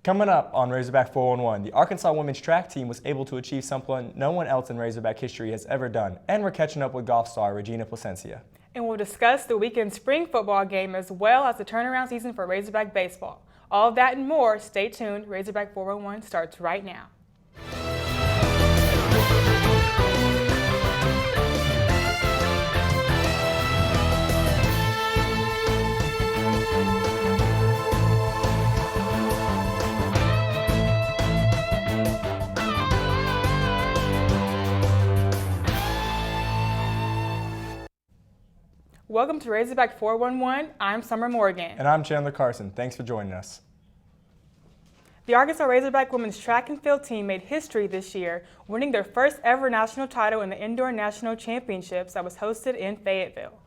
Coming up on Razorback 411, the Arkansas women's track team was able to achieve something no one else in Razorback history has ever done, and we're catching up with golf star Regina Placencia. And we'll discuss the weekend spring football game as well as the turnaround season for Razorback baseball. All of that and more, stay tuned. Razorback 411 starts right now. Welcome to Razorback 411. I'm Summer Morgan. And I'm Chandler Carson. Thanks for joining us. The Arkansas Razorback women's track and field team made history this year, winning their first ever national title in the Indoor National Championships that was hosted in Fayetteville.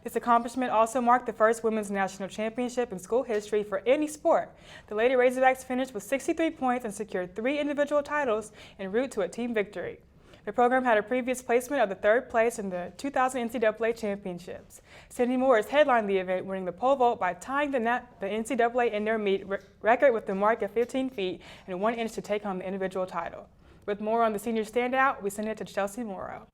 This accomplishment also marked the first women's national championship in school history for any sport. The Lady Razorbacks finished with 63 points and secured 3 individual titles en route to a team victory. The program had a previous placement of the 3rd place in the 2000 NCAA championships. Sandy Morris headlined the event, winning the pole vault by tying the NCAA indoor meet record with the mark of 15 feet and 1 inch to take home the individual title. With more on the senior standout, we send it to Chelsea Morrow.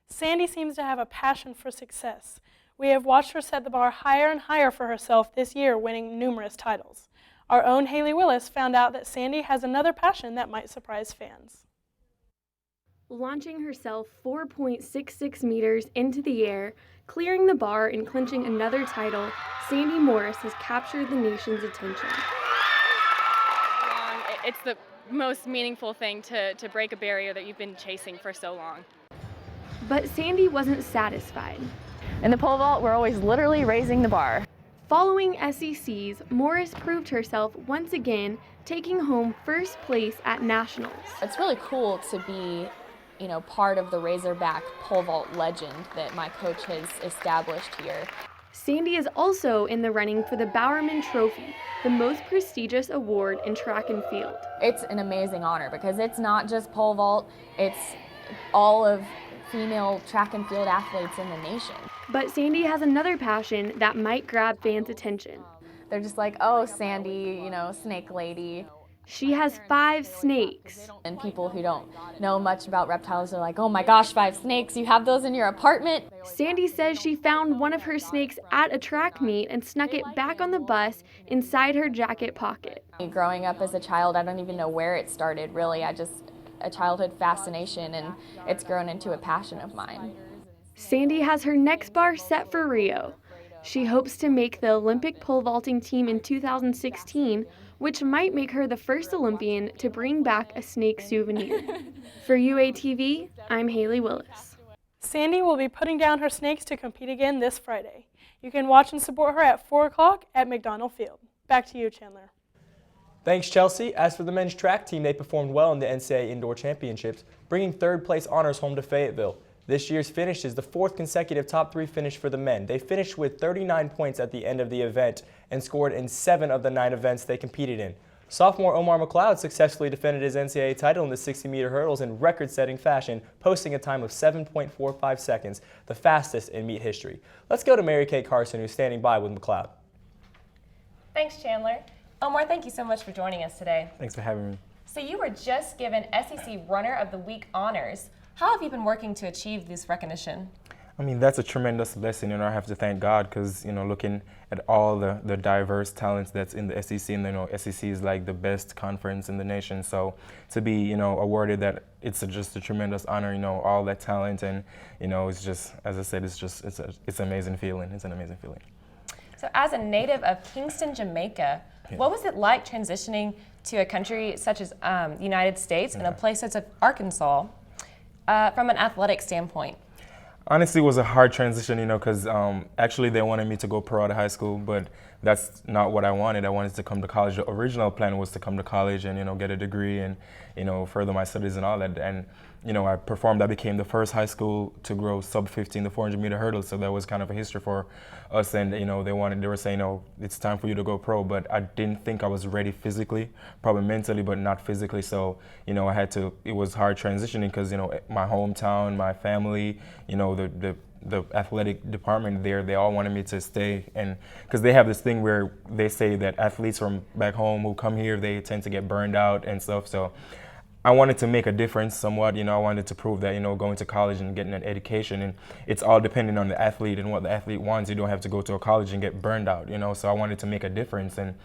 Sandy seems to have a passion for success. We have watched her set the bar higher and higher for herself this year, winning numerous titles. Our own Haley Willis found out that Sandy has another passion that might surprise fans. Launching herself 4.66 meters into the air, clearing the bar and clinching another title, Sandy Morris has captured the nation's attention. It's the most meaningful thing to break a barrier that you've been chasing for so long. But Sandy wasn't satisfied. In the pole vault, we're always literally raising the bar. Following SECs, Morris proved herself once again, taking home first place at nationals. It's really cool to be part of the Razorback pole vault legend that my coach has established here. Sandy is also in the running for the Bowerman Trophy, the most prestigious award in track and field. It's an amazing honor because it's not just pole vault, it's all of female track and field athletes in the nation. But Sandy has another passion that might grab fans' attention. They're just like, oh, Sandy, snake lady. She has 5 snakes. And people who don't know much about reptiles are like, oh my gosh, 5 snakes, you have those in your apartment? Sandy says she found one of her snakes at a track meet and snuck it back on the bus inside her jacket pocket. Growing up as a child, I don't even know where it started, really. A childhood fascination, and it's grown into a passion of mine. Sandy has her next bar set for Rio. She hopes to make the Olympic pole vaulting team in 2016, which might make her the first Olympian to bring back a snake souvenir. For UATV, I'm Haley Willis. Sandy will be putting down her snakes to compete again this Friday. You can watch and support her at 4 o'clock at McDonald Field. Back to you, Chandler. Thanks, Chelsea. As for the men's track team, they performed well in the NCAA Indoor Championships, bringing 3rd place honors home to Fayetteville. This year's finish is the 4th consecutive top 3 finish for the men. They finished with 39 points at the end of the event and scored in 7 of the 9 events they competed in. Sophomore Omar McLeod successfully defended his NCAA title in the 60-meter hurdles in record-setting fashion, posting a time of 7.45 seconds, the fastest in meet history. Let's go to Mary Kay Carson, who's standing by with McLeod. Thanks, Chandler. Omar, thank you so much for joining us today. Thanks for having me. So you were just given SEC Runner of the Week honors. How have you been working to achieve this recognition? I mean, that's a tremendous blessing, I have to thank God because, looking at all the diverse talents that's in the SEC, and SEC is like the best conference in the nation. So to be, awarded that, it's just a tremendous honor, all that talent, and, it's just, as I said, it's an amazing feeling. It's an amazing feeling. So as a native of Kingston, Jamaica, what was it like transitioning to a country such as the United States and a place such as Arkansas from an athletic standpoint? Honestly, it was a hard transition, because actually they wanted me to go pro out of high school, but that's not what I wanted. I wanted to come to college. The original plan was to come to college and, get a degree and, further my studies and all that. And, I performed. I became the first high school to grow sub 15 the 400-meter hurdle. So that was kind of a history for us. And they were saying, it's time for you to go pro. But I didn't think I was ready physically, probably mentally, but not physically. So it was hard transitioning because my hometown, my family, the athletic department there, they all wanted me to stay. And because they have this thing where they say that athletes from back home who come here, they tend to get burned out and stuff. So I wanted to make a difference somewhat. I wanted to prove that, going to college and getting an education, and it's all dependent on the athlete and what the athlete wants. You don't have to go to a college and get burned out, So I wanted to make a difference and,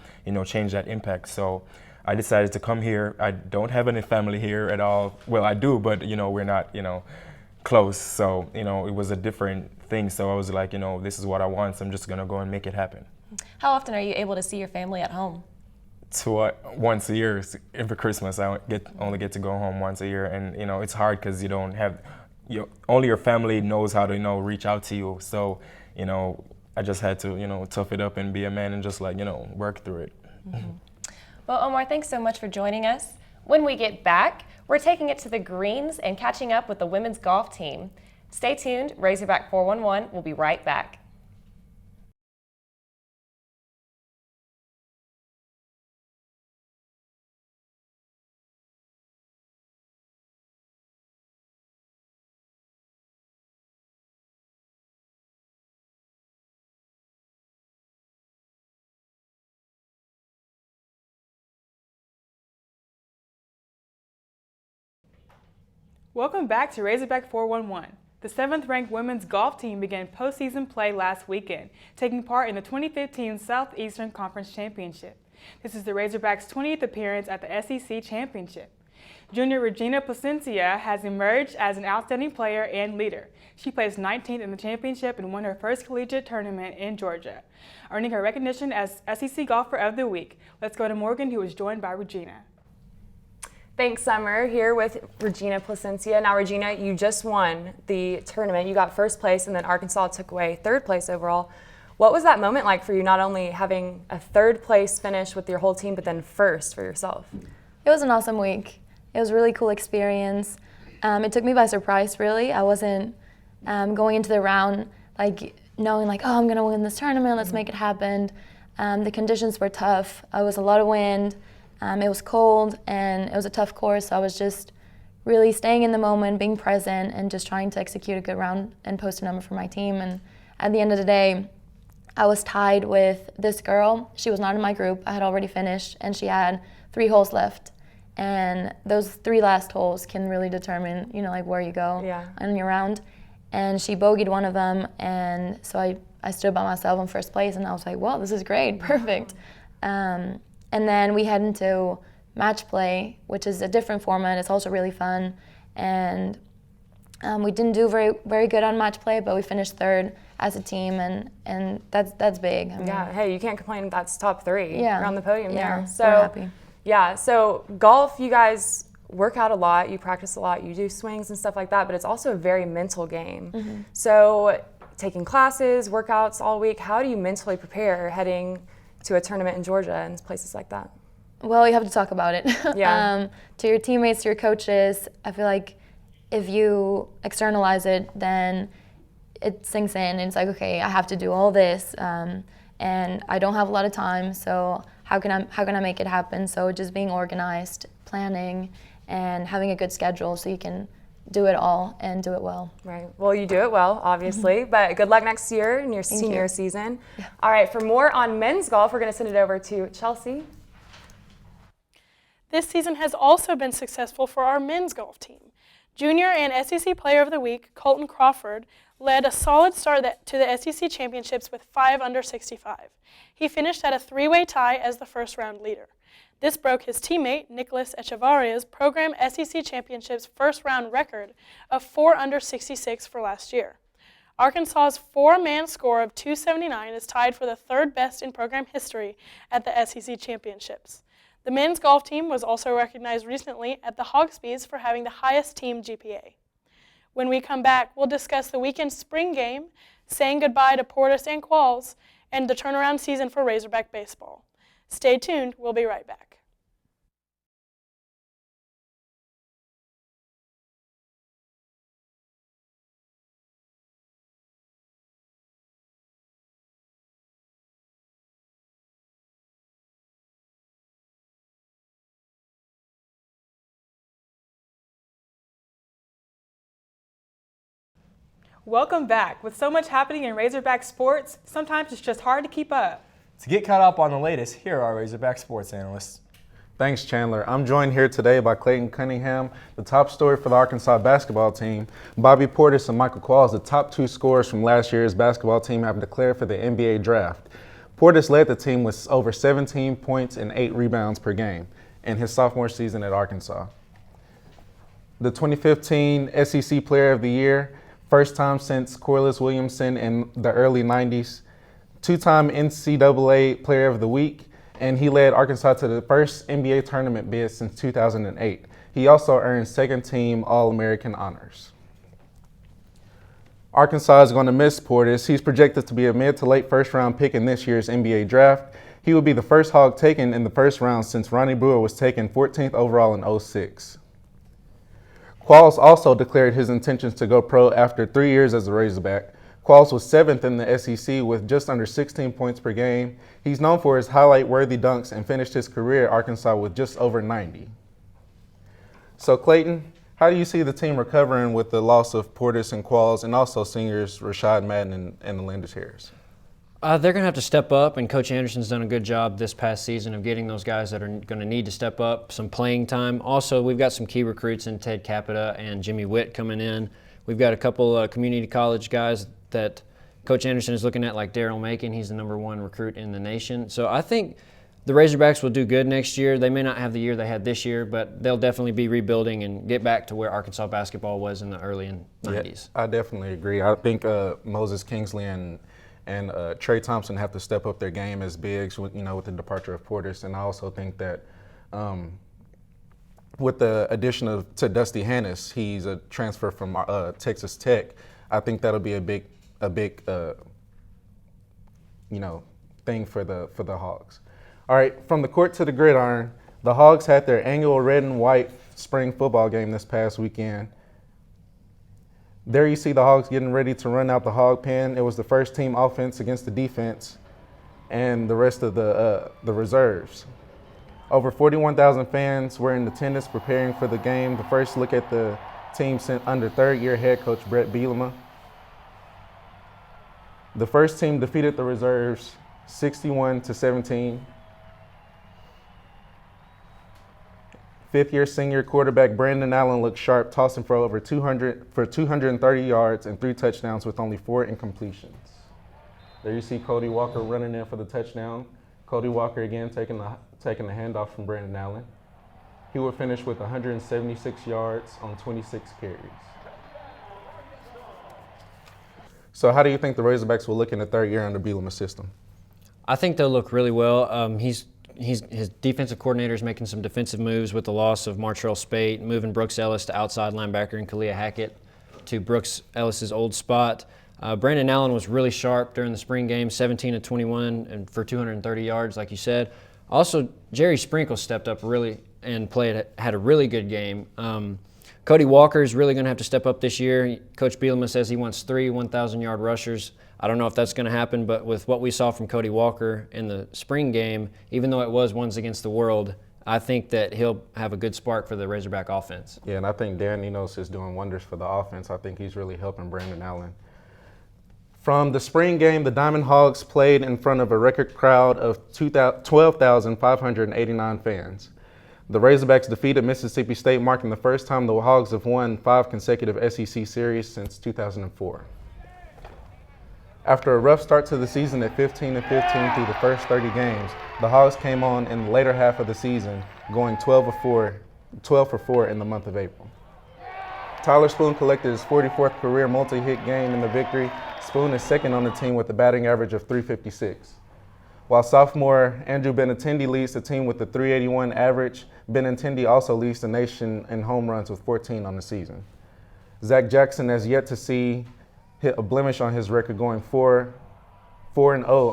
change that impact. So I decided to come here. I don't have any family here at all. Well, I do, but, we're not, close. So, it was a different thing. So I was like, this is what I want. So I'm just going to go and make it happen. How often are you able to see your family at home? Once a year for Christmas. I only get to go home once a year, and it's hard because you don't have only your family knows how to reach out to you. So I just had to tough it up and be a man and just work through it. Mm-hmm. Well, Omar, thanks so much for joining us. When we get back, we're taking it to the greens and catching up with the women's golf team. Stay tuned. Razorback 411. We'll be right back. Welcome back to Razorback 411. The 7th-ranked women's golf team began postseason play last weekend, taking part in the 2015 Southeastern Conference Championship. This is the Razorbacks' 20th appearance at the SEC Championship. Junior Regina Placencia has emerged as an outstanding player and leader. She placed 19th in the championship and won her first collegiate tournament in Georgia, earning her recognition as SEC Golfer of the Week. Let's go to Morgan, who was joined by Regina. Thanks, Summer. Here with Regina Placencia. Now, Regina, you just won the tournament. You got first place, and then Arkansas took away third place overall. What was that moment like for you, not only having a third place finish with your whole team, but then first for yourself? It was an awesome week. It was a really cool experience. It took me by surprise, really. I wasn't going into the round knowing I'm going to win this tournament, let's make it happen. The conditions were tough. It was a lot of wind. It was cold, and it was a tough course, so I was just really staying in the moment, being present, and just trying to execute a good round and post a number for my team. And at the end of the day, I was tied with this girl. She was not in my group. I had already finished, and she had 3 holes left. And those 3 last holes can really determine, where you go on your round. And she bogeyed one of them, and so I stood by myself in first place, and I was like, well, this is great, perfect. And then we head into match play, which is a different format. It's also really fun. And we didn't do very, very good on match play, but we finished third as a team, and that's big. Hey, you can't complain. That's top 3. Yeah. You're on the podium there. So, we're happy. Yeah, so golf, you guys work out a lot, you practice a lot, you do swings and stuff like that, but it's also a very mental game. Mm-hmm. So taking classes, workouts all week, how do you mentally prepare heading to a tournament in Georgia and places like that? Well, you have to talk about it. Yeah. To your teammates, to your coaches, I feel like if you externalize it, then it sinks in and it's like, okay, I have to do all this, and I don't have a lot of time, so how can I make it happen? So just being organized, planning, and having a good schedule so you can do it all and do it well. Right. Well, you do it well, obviously, but good luck next year in your senior season. Yeah. All right, for more on men's golf, we're going to send it over to Chelsea. This season has also been successful for our men's golf team. Junior and SEC Player of the Week, Colton Crawford, led a solid start to the SEC Championships with 5 under 65. He finished at a 3-way tie as the first round leader. This broke his teammate, Nicholas Echevarria's program SEC Championships first round record of 4 under 66 for last year. Arkansas's 4-man score of 279 is tied for the 3rd best in program history at the SEC Championships. The men's golf team was also recognized recently at the Hogspeeds for having the highest team GPA. When we come back, we'll discuss the weekend spring game, saying goodbye to Portis and Qualls, and the turnaround season for Razorback baseball. Stay tuned, we'll be right back. Welcome back. With so much happening in Razorback sports, sometimes it's just hard to keep up. To get caught up on the latest, here are our Razorback sports analysts. Thanks, Chandler. I'm joined here today by Clayton Cunningham, the top story for the Arkansas basketball team. Bobby Portis and Michael Qualls, the top 2 scorers from last year's basketball team, have declared for the NBA draft. Portis led the team with over 17 points and 8 rebounds per game in his sophomore season at Arkansas. The 2015 SEC Player of the Year, first time since Corliss Williamson in the early 90s, 2-time NCAA Player of the Week, and he led Arkansas to the first NBA tournament bid since 2008. He also earned second-team All-American honors. Arkansas is going to miss Portis. He's projected to be a mid to late first-round pick in this year's NBA draft. He will be the first Hog taken in the first round since Ronnie Brewer was taken 14th overall in 2006. Qualls also declared his intentions to go pro after 3 years as a Razorback. Qualls was 7th in the SEC with just under 16 points per game. He's known for his highlight-worthy dunks and finished his career at Arkansas with just over 90. So Clayton, how do you see the team recovering with the loss of Portis and Qualls and also seniors Rashad Madden and Alandis Harris? They're going to have to step up, and Coach Anderson's done a good job this past season of getting those guys that are going to need to step up some playing time. Also, we've got some key recruits in Ted Capita and Jimmy Witt coming in. We've got a couple community college guys that Coach Anderson is looking at, like Daryl Macon. He's the #1 recruit in the nation. So I think the Razorbacks will do good next year. They may not have the year they had this year, but they'll definitely be rebuilding and get back to where Arkansas basketball was in the early 90s. Yeah, I definitely agree. I think Moses Kingsley and Trey Thompson have to step up their game as bigs with the departure of Portis. And I also think that with the addition to Dusty Hannis, he's a transfer from Texas Tech. I think that'll be a big thing for the Hogs. All right, from the court to the gridiron, the Hogs had their annual red and white spring football game this past weekend. There you see the Hogs getting ready to run out the hog pen. It was the first team offense against the defense and the rest of the reserves. Over 41,000 fans were in attendance preparing for the game. The first look at the team sent under third-year head coach Brett Bielema. The first team defeated the reserves 61-17. Fifth-year senior quarterback Brandon Allen looked sharp, tossing for over 230 yards and 3 touchdowns with only 4 incompletions. There you see Cody Walker running in for the touchdown. Cody Walker again taking the handoff from Brandon Allen. He would finish with 176 yards on 26 carries. So how do you think the Razorbacks will look in the third year under Bielema's system? I think they'll look really well. His defensive coordinator is making some defensive moves with the loss of Martrell Spate, moving Brooks Ellis to outside linebacker and Kalia Hackett to Brooks Ellis's old spot. Brandon Allen was really sharp during the spring game, 17-21 and for 230 yards, like you said. Also, Jerry Sprinkle stepped up really and had a really good game. Cody Walker is really going to have to step up this year. Coach Bielema says he wants 3 1,000-yard rushers. I don't know if that's going to happen, but with what we saw from Cody Walker in the spring game, even though it was ones against the world, I think that he'll have a good spark for the Razorback offense. Yeah, and I think Dan Enos is doing wonders for the offense. I think he's really helping Brandon Allen. From the spring game, the Diamond Hogs played in front of a record crowd of 12,589 fans. The Razorbacks defeated Mississippi State, marking the first time the Hogs have won 5 consecutive SEC series since 2004. After a rough start to the season at 15-15 through the first 30 games, the Hogs came on in the later half of the season, going 12 for 4 in the month of April. Tyler Spoon collected his 44th career multi-hit game in the victory. Spoon is second on the team with a batting average of .356. While sophomore Andrew Benintendi leads the team with a .381 average, Benintendi also leads the nation in home runs with 14 on the season. Zach Jackson has yet to see hit a blemish on his record, going 4-0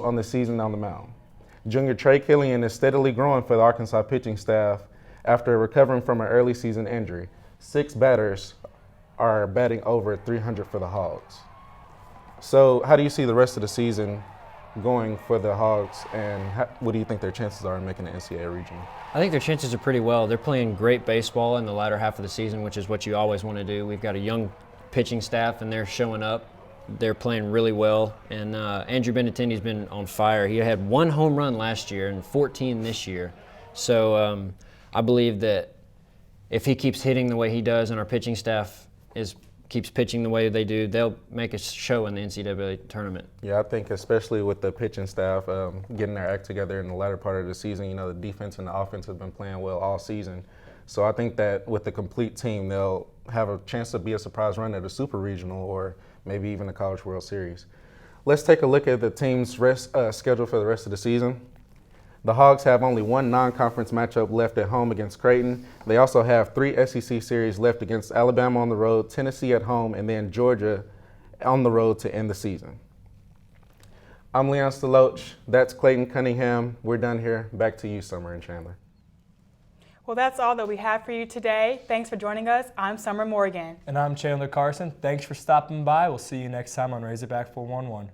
on the season on the mound. Junior Trey Killian is steadily growing for the Arkansas pitching staff after recovering from an early season injury. 6 batters are batting over .300 for the Hogs. So how do you see the rest of the season going for the Hogs, and what do you think their chances are in making the NCAA regional? I think their chances are pretty well. They're playing great baseball in the latter half of the season, which is what you always want to do. We've got a young pitching staff, and they're showing up they're playing really well. And Andrew Benintendi's been on fire. He had 1 home run last year and 14 this year. So I believe that if he keeps hitting the way he does and our pitching staff keeps pitching the way they do, they'll make a show in the NCAA tournament. Yeah, I think especially with the pitching staff getting their act together in the latter part of the season, you know, the defense and the offense have been playing well all season. So I think that with the complete team, they'll have a chance to be a surprise run at a Super Regional or maybe even the College World Series. Let's take a look at the team's schedule for the rest of the season. The Hogs have only 1 non-conference matchup left at home against Creighton. They also have 3 SEC series left against Alabama on the road, Tennessee at home, and then Georgia on the road to end the season. I'm Leon Steloch. That's Clayton Cunningham. We're done here. Back to you, Summer and Chandler. Well, that's all that we have for you today. Thanks for joining us. I'm Summer Morgan. And I'm Chandler Carson. Thanks for stopping by. We'll see you next time on Razorback 411.